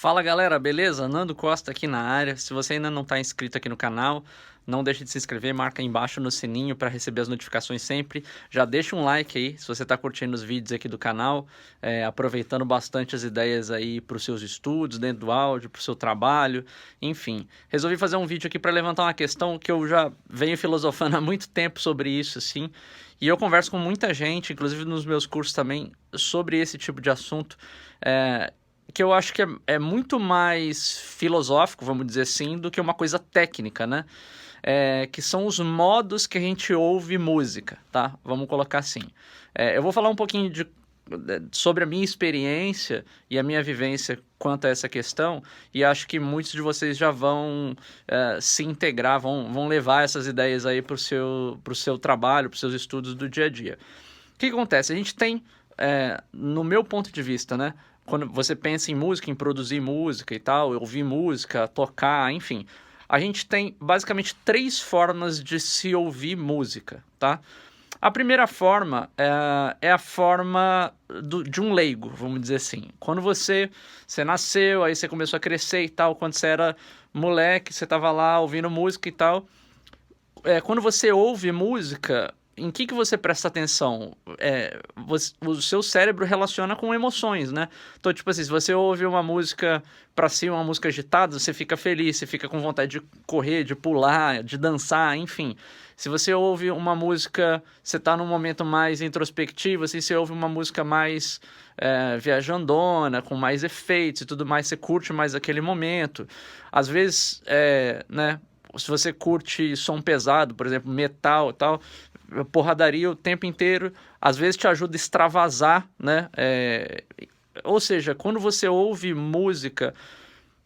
Fala galera, beleza? Nando Costa aqui na área. Se você ainda não está inscrito aqui no canal, não deixe de se inscrever, marca aí embaixo no sininho para receber as notificações sempre. Já deixa um like aí se você está curtindo os vídeos aqui do canal, aproveitando bastante as ideias aí para os seus estudos, dentro do áudio, para o seu trabalho, enfim. Resolvi fazer um vídeo aqui para levantar uma questão que eu já venho filosofando há muito tempo sobre isso, assim, e eu converso com muita gente, inclusive nos meus cursos também, sobre esse tipo de assunto, que eu acho que é muito mais filosófico, vamos dizer assim, do que uma coisa técnica, né? Que são os modos que a gente ouve música, tá? Vamos colocar assim. Eu vou falar um pouquinho sobre a minha experiência e a minha vivência quanto a essa questão, e acho que muitos de vocês já vão se integrar, vão levar essas ideias aí para o seu trabalho, para os seus estudos do dia a dia. O que acontece? A gente tem, no meu ponto de vista, né? Quando você pensa em música, em produzir música e tal, ouvir música, tocar, enfim, a gente tem basicamente 3 formas de se ouvir música, tá? A primeira forma é a forma de um leigo, vamos dizer assim. Quando você nasceu, aí você começou a crescer e tal, quando você era moleque, você estava lá ouvindo música e tal. Quando você ouve música, em que você presta atenção? O seu cérebro relaciona com emoções, né? Então, tipo assim, se você ouve uma música pra cima, uma música agitada, você fica feliz, você fica com vontade de correr, de pular, de dançar, enfim. Se você ouve uma música, você tá num momento mais introspectivo, assim, você ouve uma música mais viajandona, com mais efeitos e tudo mais, você curte mais aquele momento. Às vezes, né? Se você curte som pesado, por exemplo, metal e tal, porradaria o tempo inteiro, às vezes te ajuda a extravasar, né? Ou seja, quando você ouve música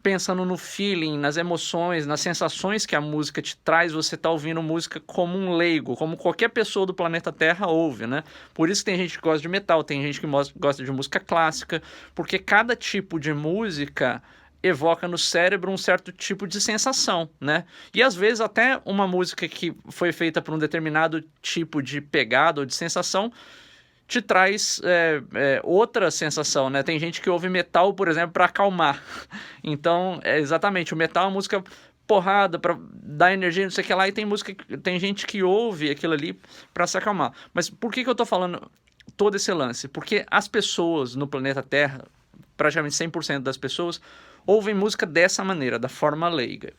pensando no feeling, nas emoções, nas sensações que a música te traz, você está ouvindo música como um leigo, como qualquer pessoa do planeta Terra ouve, né? Por isso que tem gente que gosta de metal, tem gente que gosta de música clássica, porque cada tipo de música evoca no cérebro um certo tipo de sensação, né? E às vezes até uma música que foi feita por um determinado tipo de pegada ou de sensação te traz outra sensação, né? Tem gente que ouve metal, por exemplo, para acalmar. Então, exatamente, o metal é uma música porrada para dar energia, não sei o que lá, e tem gente que ouve aquilo ali para se acalmar. Mas por que eu tô falando todo esse lance? Porque as pessoas no planeta Terra, praticamente 100% das pessoas, ouvem música dessa maneira, da forma leiga.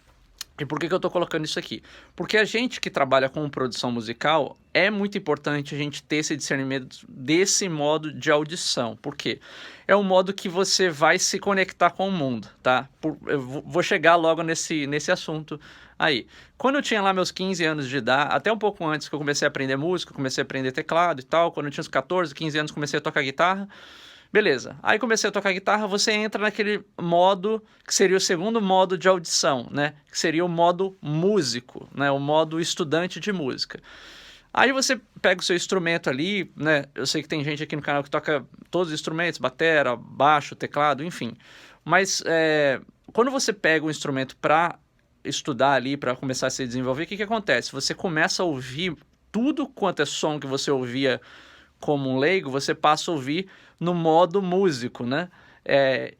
E por que eu tô colocando isso aqui? Porque a gente que trabalha com produção musical, é muito importante a gente ter esse discernimento desse modo de audição. Por quê? É um modo que você vai se conectar com o mundo, tá? Eu vou chegar logo nesse assunto aí. Quando eu tinha lá meus 15 anos de idade, até um pouco antes que eu comecei a aprender música, comecei a aprender teclado e tal, quando eu tinha uns 14, 15 anos comecei a tocar guitarra. Beleza, aí comecei a tocar guitarra, você entra naquele modo que seria o segundo modo de audição, né? Que seria o modo músico, né? O modo estudante de música. Aí você pega o seu instrumento ali, né? Eu sei que tem gente aqui no canal que toca todos os instrumentos, batera, baixo, teclado, enfim. Mas quando você pega um instrumento para estudar ali, para começar a se desenvolver, o que acontece? Você começa a ouvir tudo quanto é som que você ouvia como um leigo, você passa a ouvir no modo músico, né?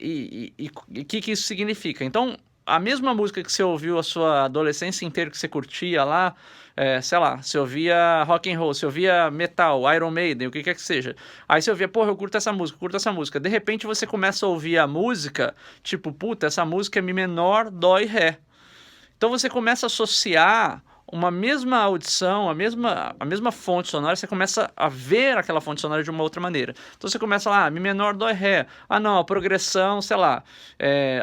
E o que isso significa? Então, a mesma música que você ouviu a sua adolescência inteira, que você curtia lá, sei lá, você ouvia rock and roll, você ouvia metal, Iron Maiden, o que quer que seja. Aí você ouvia, porra, eu curto essa música, curto essa música. De repente você começa a ouvir a música, tipo, puta, essa música é mi menor, dó e ré. Então você começa a associar uma mesma audição, a mesma fonte sonora, você começa a ver aquela fonte sonora de uma outra maneira. Então você começa lá, mi menor, dó e ré. Ah não, a progressão, sei lá,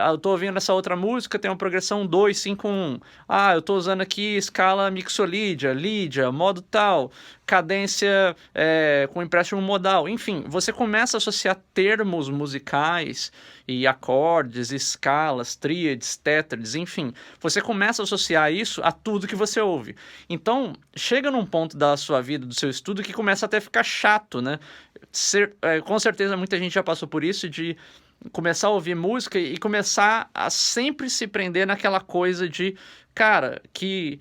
eu tô ouvindo essa outra música, tem uma progressão 2, 5, 1. Ah, eu tô usando aqui escala mixolídia, lídia, modo tal, cadência com empréstimo modal. Enfim, você começa a associar termos musicais e acordes, escalas, tríades, tétrades, enfim. Você começa a associar isso a tudo que você ouve. Então, chega num ponto da sua vida, do seu estudo, que começa até a ficar chato, né? Com certeza muita gente já passou por isso, de começar a ouvir música e começar a sempre se prender naquela coisa de, cara, que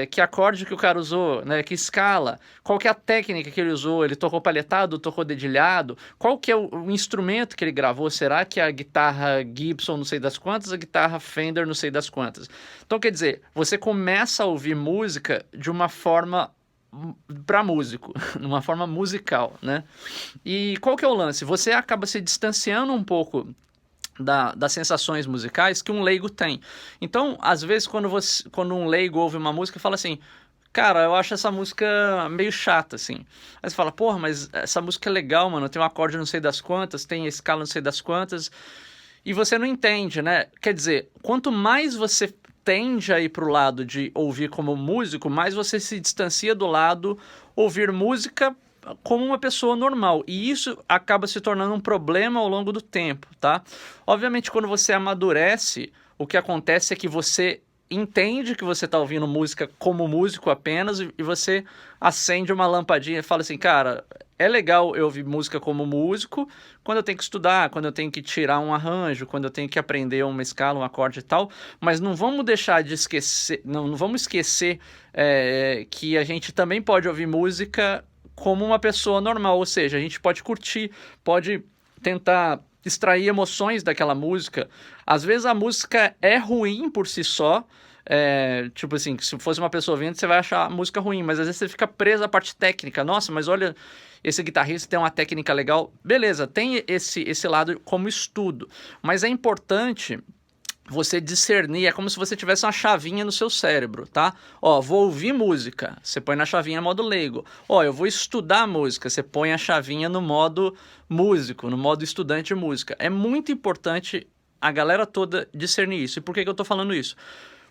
que acorde que o cara usou, né? Que escala, qual que é a técnica que ele usou, ele tocou paletado, tocou dedilhado, qual que é o instrumento que ele gravou, será que é a guitarra Gibson não sei das quantas, a guitarra Fender não sei das quantas. Então quer dizer, você começa a ouvir música de uma forma para músico, numa forma musical, né? E qual que é o lance? Você acaba se distanciando um pouco das sensações musicais que um leigo tem. Então, às vezes, quando um leigo ouve uma música, fala assim, cara, eu acho essa música meio chata, assim. Aí você fala, porra, mas essa música é legal, mano, tem um acorde não sei das quantas, tem a escala não sei das quantas, e você não entende, né? Quer dizer, quanto mais você tende a ir pro lado de ouvir como músico, mais você se distancia do lado ouvir música como uma pessoa normal. E isso acaba se tornando um problema ao longo do tempo, tá? Obviamente, quando você amadurece, o que acontece é que você entende que você está ouvindo música como músico apenas e você acende uma lampadinha e fala assim, cara, é legal eu ouvir música como músico quando eu tenho que estudar, quando eu tenho que tirar um arranjo, quando eu tenho que aprender uma escala, um acorde e tal, mas não vamos deixar de esquecer, não vamos esquecer que a gente também pode ouvir música como uma pessoa normal, ou seja, a gente pode curtir, pode tentar extrair emoções daquela música. Às vezes a música é ruim por si só, tipo assim, se fosse uma pessoa ouvindo, você vai achar a música ruim, mas às vezes você fica preso à parte técnica. Nossa, mas olha, esse guitarrista tem uma técnica legal. Beleza, tem esse lado como estudo, mas é importante você discernir, é como se você tivesse uma chavinha no seu cérebro, tá? Ó, vou ouvir música, você põe na chavinha modo leigo. Ó, eu vou estudar música, você põe a chavinha no modo músico, no modo estudante de música. É muito importante a galera toda discernir isso. E por que eu tô falando isso?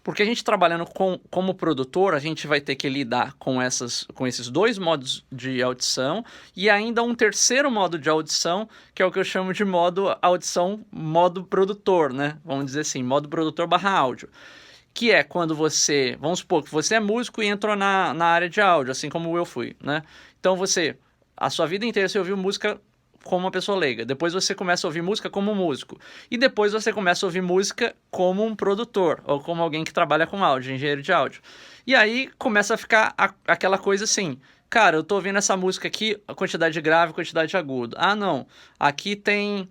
Porque a gente trabalhando como produtor, a gente vai ter que lidar com esses dois modos de audição e ainda um terceiro modo de audição, que é o que eu chamo de modo audição, modo produtor, né? Vamos dizer assim, modo produtor / áudio. Que é quando você, vamos supor que você é músico e entrou na área de áudio, assim como eu fui, né? Então a sua vida inteira você ouviu música como uma pessoa leiga, depois você começa a ouvir música como um músico, e depois você começa a ouvir música como um produtor, ou como alguém que trabalha com áudio, engenheiro de áudio. E aí começa a ficar aquela coisa assim, cara, eu tô ouvindo essa música aqui, a quantidade de grave, quantidade de agudo. Ah, não, aqui tem...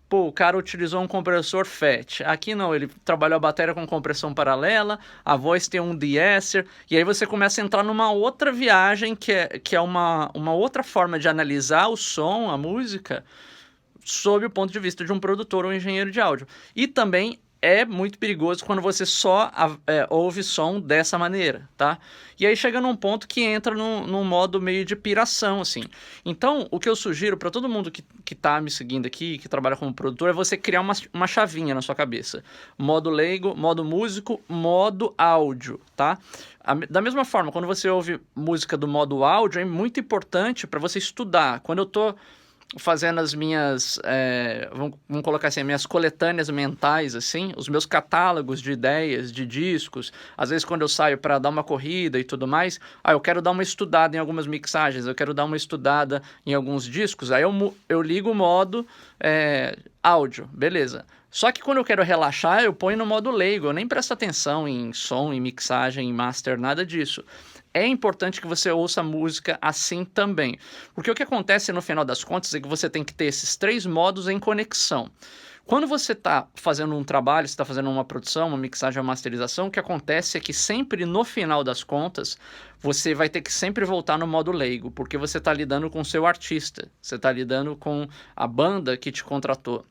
Pô, o cara utilizou um compressor FET. Aqui não, ele trabalhou a bateria com compressão paralela, a voz tem um de-esser, e aí você começa a entrar numa outra viagem que é uma outra forma de analisar o som, a música, sob o ponto de vista de um produtor ou engenheiro de áudio. E também é muito perigoso quando você só ouve som dessa maneira, tá? E aí chega num ponto que entra num modo meio de piração, assim. Então, o que eu sugiro para todo mundo que tá me seguindo aqui, que trabalha como produtor, é você criar uma chavinha na sua cabeça. Modo leigo, modo músico, modo áudio, tá? Da mesma forma, quando você ouve música do modo áudio, é muito importante para você estudar. Quando eu tô fazendo as minhas, vamos colocar assim, as minhas coletâneas mentais, assim, os meus catálogos de ideias, de discos, às vezes quando eu saio para dar uma corrida e tudo mais, eu quero dar uma estudada em algumas mixagens, eu quero dar uma estudada em alguns discos, aí eu ligo o modo áudio, beleza. Só que quando eu quero relaxar, eu ponho no modo leigo, eu nem presto atenção em som, em mixagem, em master, nada disso. É importante que você ouça música assim também. Porque o que acontece no final das contas é que você tem que ter esses três modos em conexão. Quando você está fazendo um trabalho, você está fazendo uma produção, uma mixagem, uma masterização, o que acontece é que sempre no final das contas, você vai ter que sempre voltar no modo leigo, porque você está lidando com o seu artista, você está lidando com a banda que te contratou.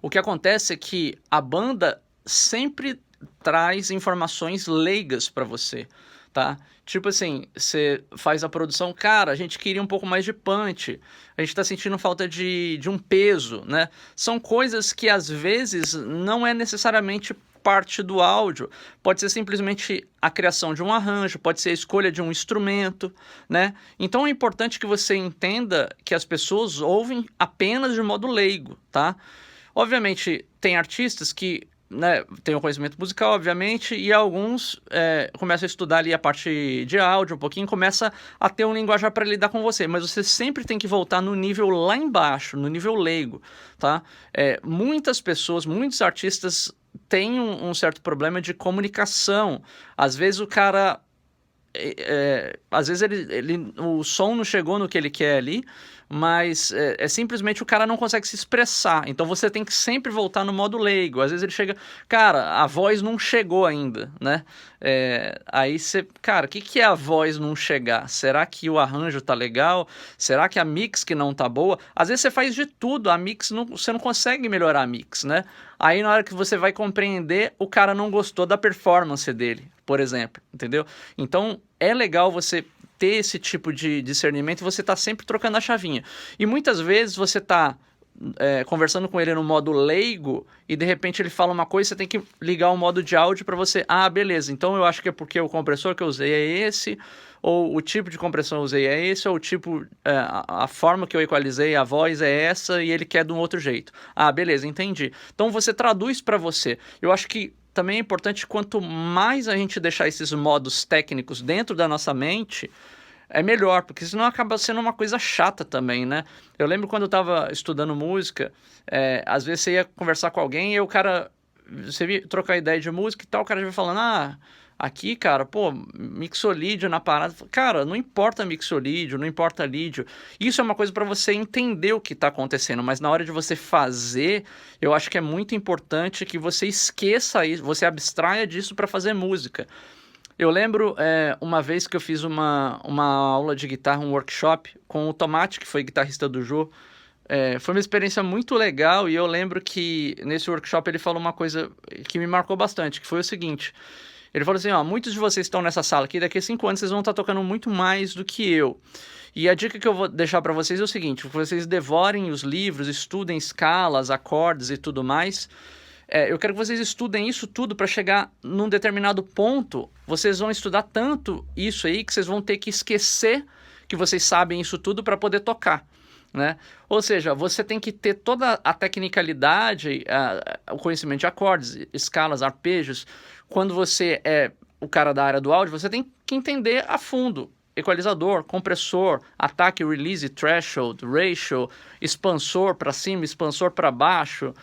O que acontece é que a banda sempre traz informações leigas para você, tá? Tipo assim, você faz a produção, cara, a gente queria um pouco mais de punch, a gente tá sentindo falta de um peso, né? São coisas que às vezes não é necessariamente parte do áudio, pode ser simplesmente a criação de um arranjo, pode ser a escolha de um instrumento, né? Então é importante que você entenda que as pessoas ouvem apenas de modo leigo, tá? Obviamente, tem artistas que tem o conhecimento musical, obviamente, e alguns começam a estudar ali a parte de áudio um pouquinho, começa a ter um linguajar para lidar com você, mas você sempre tem que voltar no nível lá embaixo, no nível leigo, tá? Muitas pessoas, muitos artistas tem um certo problema de comunicação. Às vezes o cara... às vezes o som não chegou no que ele quer ali, mas simplesmente o cara não consegue se expressar. Então você tem que sempre voltar no modo leigo. Às vezes ele chega, cara, a voz não chegou ainda, né? Aí você, cara, o que é a voz não chegar? Será que o arranjo tá legal? Será que a mix que não tá boa? Às vezes você faz de tudo, a mix você não consegue melhorar a mix, né? Aí na hora que você vai compreender, o cara não gostou da performance dele, por exemplo, entendeu? Então é legal você ter esse tipo de discernimento e você tá sempre trocando a chavinha. E muitas vezes você tá conversando com ele no modo leigo e de repente ele fala uma coisa, você tem que ligar o modo de áudio para você, beleza, então eu acho que é porque o compressor que eu usei é esse, ou o tipo de compressão que eu usei é esse, ou o tipo, a forma que eu equalizei a voz é essa e ele quer de um outro jeito. Beleza, entendi. Então você traduz para você. Eu acho que também é importante, quanto mais a gente deixar esses modos técnicos dentro da nossa mente, é melhor, porque senão acaba sendo uma coisa chata também, né? Eu lembro quando eu tava estudando música, às vezes você ia conversar com alguém e o cara, você ia trocar ideia de música e tal, o cara já vai falando, aqui, cara, pô, mixolídio na parada. Cara, não importa mixolídio, não importa lídio. Isso é uma coisa para você entender o que tá acontecendo, mas na hora de você fazer, eu acho que é muito importante que você esqueça isso, você abstraia disso para fazer música. Eu lembro uma vez que eu fiz uma aula de guitarra, um workshop, com o Tomate, que foi guitarrista do Jô. Foi uma experiência muito legal e eu lembro que nesse workshop ele falou uma coisa que me marcou bastante, que foi o seguinte. Ele falou assim, muitos de vocês estão nessa sala aqui, daqui a 5 anos vocês vão estar tocando muito mais do que eu. E a dica que eu vou deixar para vocês é o seguinte, que vocês devorem os livros, estudem escalas, acordes e tudo mais. Eu quero que vocês estudem isso tudo para chegar num determinado ponto. Vocês vão estudar tanto isso aí que vocês vão ter que esquecer que vocês sabem isso tudo para poder tocar, né? Ou seja, você tem que ter toda a tecnicalidade, o conhecimento de acordes, escalas, arpejos. Quando você é o cara da área do áudio, você tem que entender a fundo equalizador, compressor, ataque, release, threshold, ratio, expansor para cima, expansor para baixo,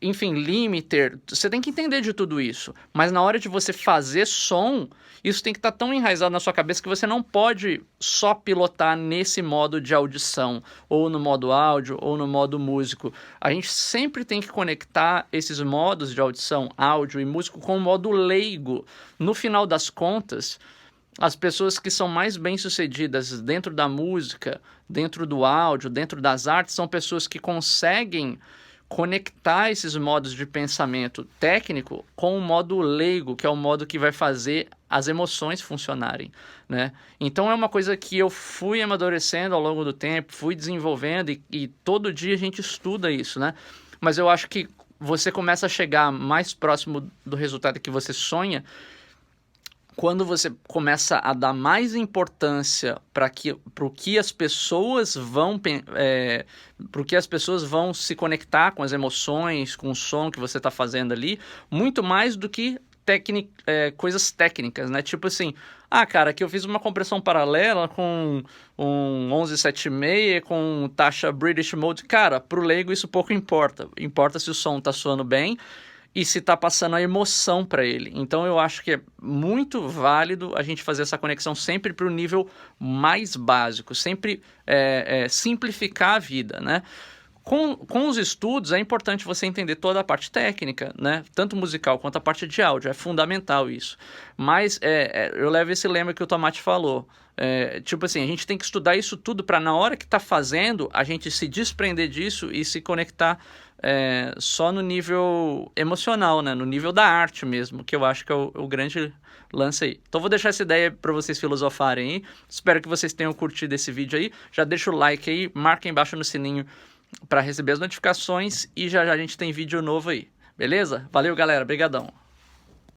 enfim, limiter. Você tem que entender de tudo isso, mas na hora de você fazer som, isso tem que estar tão enraizado na sua cabeça que você não pode só pilotar nesse modo de audição, ou no modo áudio, ou no modo músico. A gente sempre tem que conectar esses modos de audição, áudio e músico com o modo leigo. No final das contas, as pessoas que são mais bem-sucedidas dentro da música, dentro do áudio, dentro das artes, são pessoas que conseguem conectar esses modos de pensamento técnico com o modo leigo, que é o modo que vai fazer as emoções funcionarem, né? Então é uma coisa que eu fui amadurecendo ao longo do tempo, fui desenvolvendo e todo dia a gente estuda isso, né? Mas eu acho que você começa a chegar mais próximo do resultado que você sonha quando você começa a dar mais importância para o que as pessoas vão se conectar com as emoções, com o som que você está fazendo ali, muito mais do que coisas técnicas, né? Tipo assim, cara, aqui eu fiz uma compressão paralela com um 1176 com taxa British Mode. Cara, pro leigo isso pouco importa. Importa se o som tá soando bem e se tá passando a emoção para ele. Então eu acho que é muito válido a gente fazer essa conexão sempre para o nível mais básico, sempre simplificar a vida, né? Com os estudos é importante você entender toda a parte técnica, né? Tanto musical quanto a parte de áudio, é fundamental isso. Mas eu levo esse lema que o Tomate falou. Tipo assim, a gente tem que estudar isso tudo para na hora que tá fazendo, a gente se desprender disso e se conectar só no nível emocional, né? No nível da arte mesmo, que eu acho que é o grande lance aí. Então vou deixar essa ideia para vocês filosofarem aí. Espero que vocês tenham curtido esse vídeo aí. Já deixa o like aí, marca embaixo no sininho para receber as notificações e já já a gente tem vídeo novo aí. Beleza? Valeu, galera. Obrigadão.